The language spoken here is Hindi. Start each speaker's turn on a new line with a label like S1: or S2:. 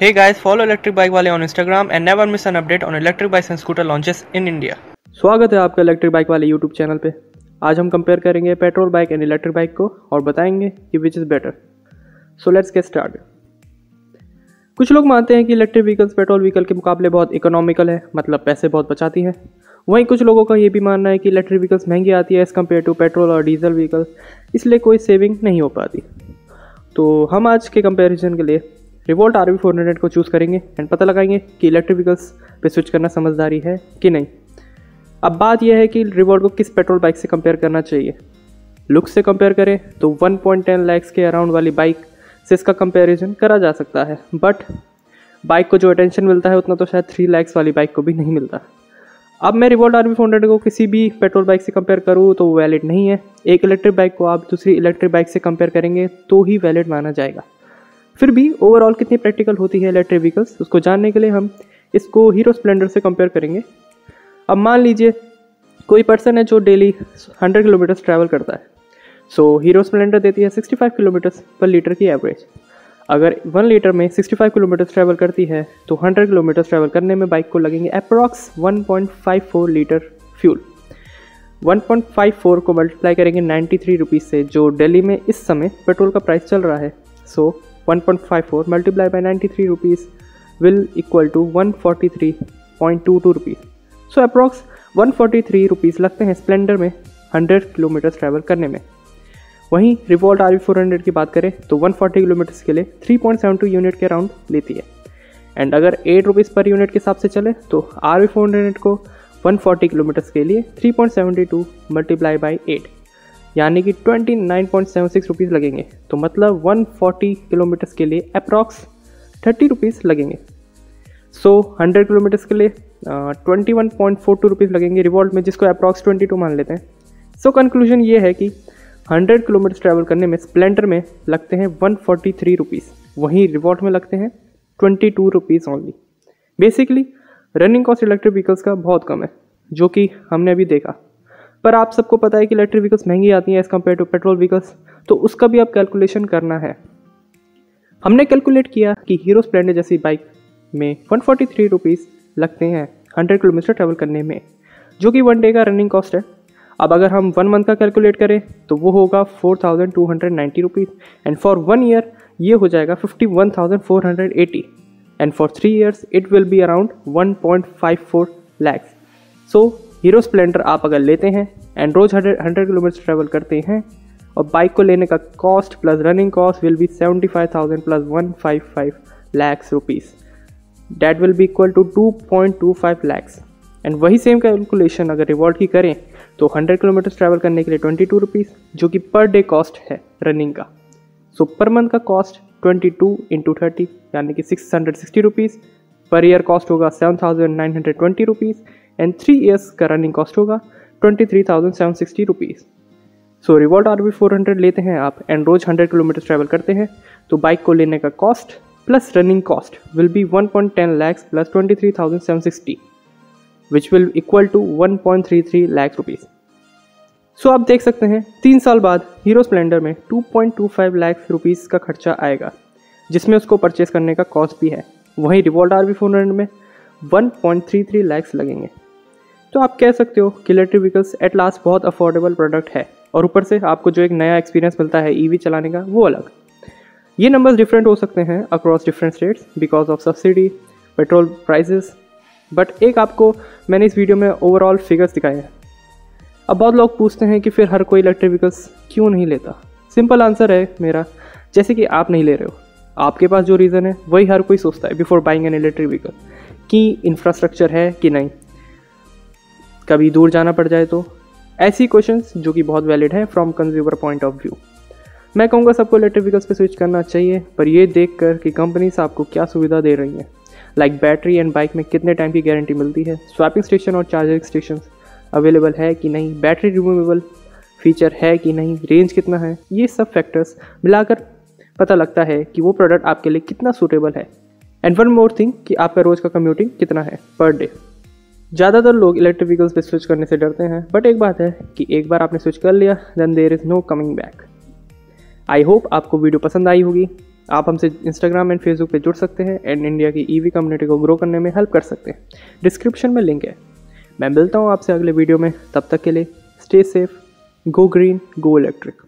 S1: Hey guys, follow Electric Bike Wale on Instagram and never miss an update on electric bikes and scooter launches in India.
S2: स्वागत है आपका इलेक्ट्रिक बाइक वाले यूट्यूब चैनल पे। आज हम कंपेयर करेंगे petrol bike and electric bike को और बताएंगे कि which is better. So let's get start. कुछ लोग मानते हैं कि इलेक्ट्रिक व्हीकल्स पेट्रोल व्हीकल के मुकाबले बहुत इकोनॉमिकल है, मतलब पैसे बहुत बचाती हैं। वहीं कुछ लोगों का ये भी मानना है कि इलेक्ट्रिक व्हीकल्स महंगी आती है एज़ कम्पेयर टू पेट्रोल और डीजल व्हीकल, इसलिए कोई सेविंग नहीं हो पाती। तो हम आज के कंपैरिजन के लिए रिवोल्ट RV400 को चूज़ करेंगे एंड पता लगाएंगे कि इलेक्ट्रिक व्हीकल्स पे स्विच करना समझदारी है कि नहीं। अब बात यह है कि रिवोल्ट को किस पेट्रोल बाइक से कंपेयर करना चाहिए। लुक से कंपेयर करें तो 1.10 लाख के अराउंड वाली बाइक से इसका कंपैरिजन करा जा सकता है, बट बाइक को जो अटेंशन मिलता है उतना तो शायद 3 लाख वाली बाइक को भी नहीं मिलता। अब मैं रिवोल्ट RV400 को किसी भी पेट्रोल बाइक से कंपेयर करूँ तो वो वैलिड नहीं है। एक इलेक्ट्रिक बाइक को आप दूसरी इलेक्ट्रिक बाइक से कंपेयर करेंगे तो ही वैलिड माना जाएगा। फिर भी ओवरऑल कितनी प्रैक्टिकल होती है इलेक्ट्रिक व्हीकल्स, उसको जानने के लिए हम इसको हीरो स्प्लेंडर से कंपेयर करेंगे। अब मान लीजिए कोई पर्सन है जो डेली 100 किलोमीटर्स ट्रैवल करता है। सो हीरो स्प्लेंडर देती है 65 किलोमीटर्स पर लीटर की एवरेज। अगर 1 लीटर में 65 किलोमीटर्स ट्रैवल करती है तो 100 किलोमीटर्स ट्रैवल करने में बाइक को लगेंगे अप्रॉक्स 1.54 लीटर फ्यूल। 1.54 को मल्टीप्लाई करेंगे 93 रुपीज़ से, जो दिल्ली में इस समय पेट्रोल का प्राइस चल रहा है। So 1.54 multiply by 93 rupees will equal to 143.22 rupees. So approx 143 rupees लगते हैं स्प्लेंडर में 100 किलोमीटर्स ट्रैवल करने में। वहीं रिवोल्ट RV400 की बात करें तो 140 किलोमीटर्स के लिए 3.72 यूनिट के अराउंड लेती है। एंड अगर 8 रुपीज़ पर यूनिट के हिसाब से चले तो RV400 को 140 किलोमीटर्स के लिए 3.72 मल्टीप्लाई बाई 8 यानी कि 29.76 रुपीज़ लगेंगे। तो मतलब 140 किलोमीटर्स के लिए अप्रॉक्स 30 रुपीज़ लगेंगे। सो 100 किलोमीटर्स के लिए 21.42 रुपीज़ लगेंगे रिवोल्ट में, जिसको अप्रॉक्स 22 मान लेते हैं। सो कंक्लूजन ये है कि 100 किलोमीटर्स ट्रैवल करने में स्प्लेंडर में लगते हैं 143 रुपीज़, वहीं रिवोल्ट में लगते हैं 22 rupees only. Basically running cost electric vehicles का बहुत कम है, जो कि हमने अभी देखा। पर आप सबको पता है कि इलेक्ट्रिक व्हीकल्स महंगी आती हैं as compare to petrol vehicles, तो उसका भी आप कैलकुलेशन करना है। हमने कैलकुलेट किया कि हीरो स्प्लेंडर जैसी बाइक में 143 रुपीज़ लगते हैं 100 किलोमीटर ट्रैवल करने में, जो कि 1 डे का रनिंग कॉस्ट है। अब अगर हम 1 मंथ का कैलकुलेट करें तो वो होगा 4290 रुपीज़ एंड फॉर 1 ईयर ये हो जाएगा 51,480 and for 3 years it will be around 1.54 lakhs. So hero Splendor आप अगर लेते हैं एंड रोज़ 100 किलोमीटर ट्रैवल करते हैं और बाइक को लेने का cost plus running cost will be 75,000 plus 155 lakhs rupees, that will be equal to 2.25 lakhs. And वही सेम कैलकुलेशन अगर रिवोल्ट की करें तो 100 किलोमीटर ट्रैवल करने के लिए 22 रुपीज़, जो कि पर डे कॉस्ट है रनिंग का। सो पर मंथ का कॉस्ट 22 इंटू 30 यानी कि 660 रुपीज़। पर ईयर कॉस्ट होगा 7,920 रुपीज़ एंड 3 ईयर्स का रनिंग कॉस्ट होगा 23,760 रुपीज़। सो रिवोल्ट RV400 लेते हैं आप एंड रोज़ 100 किलोमीटर ट्रैवल करते हैं तो बाइक को लेने का cost plus running cost will be 1.10 lakhs plus 23,760 which will equal to 1.33 lakh rupees. सो आप देख सकते हैं 3 साल बाद हीरो स्प्लेंडर में 2.25 लाख रुपीज़ का खर्चा आएगा, जिसमें उसको परचेस करने का कॉस्ट भी है। वहीं रिवोल्ट RV400 में 1.33 लाख लगेंगे। तो आप कह सकते हो कि इलेक्ट्रिक व्हीकल्स एट लास्ट बहुत अफोर्डेबल प्रोडक्ट है, और ऊपर से आपको जो एक नया एक्सपीरियंस मिलता है EV चलाने का वो अलग। ये नंबर्स डिफरेंट हो सकते हैं across different states because of subsidy, petrol prices, but एक आपको मैंने इस वीडियो में ओवरऑल फिगर्स दिखाए हैं। अब बहुत लोग पूछते हैं कि फिर हर कोई इलेक्ट्रिक व्हीकल्स क्यों नहीं लेता। सिंपल आंसर है मेरा, जैसे कि आप नहीं ले रहे हो, आपके पास जो रीज़न है वही हर कोई सोचता है before buying an electric vehicle, कि इंफ्रास्ट्रक्चर है कि नहीं, कभी दूर जाना पड़ जाए तो, ऐसी क्वेश्चंस जो कि बहुत वैलिड है from consumer point of view. मैं कहूँगा सबको इलेक्ट्रिक व्हीकल्स पे स्विच करना चाहिए, पर ये देख कर कि कंपनीज आपको क्या सुविधा दे रही हैं, लाइक बैटरी एंड बाइक में कितने टाइम की गारंटी मिलती है, स्वैपिंग स्टेशन और चार्जिंग स्टेशन अवेलेबल है कि नहीं, बैटरी रिमूवेबल फीचर है कि नहीं, रेंज कितना है, ये सब फैक्टर्स मिलाकर पता लगता है कि वो प्रोडक्ट आपके लिए कितना सूटेबल है। एंड वन मोर थिंग कि आपका रोज़ का कम्यूटिंग कितना है पर डे। ज़्यादातर लोग इलेक्ट्रिक व्हीकल्स पे स्विच करने से डरते हैं, बट एक बात है कि एक बार आपने स्विच कर लिया then there is no coming back. I hope आपको वीडियो पसंद आई होगी। आप हमसे इंस्टाग्राम एंड फेसबुक पे जुड़ सकते हैं एंड इंडिया की ईवी कम्युनिटी को ग्रो करने में हेल्प कर सकते हैं। डिस्क्रिप्शन में लिंक है। मैं मिलता हूँ आपसे अगले वीडियो में, तब तक के लिए stay safe, go green, go electric.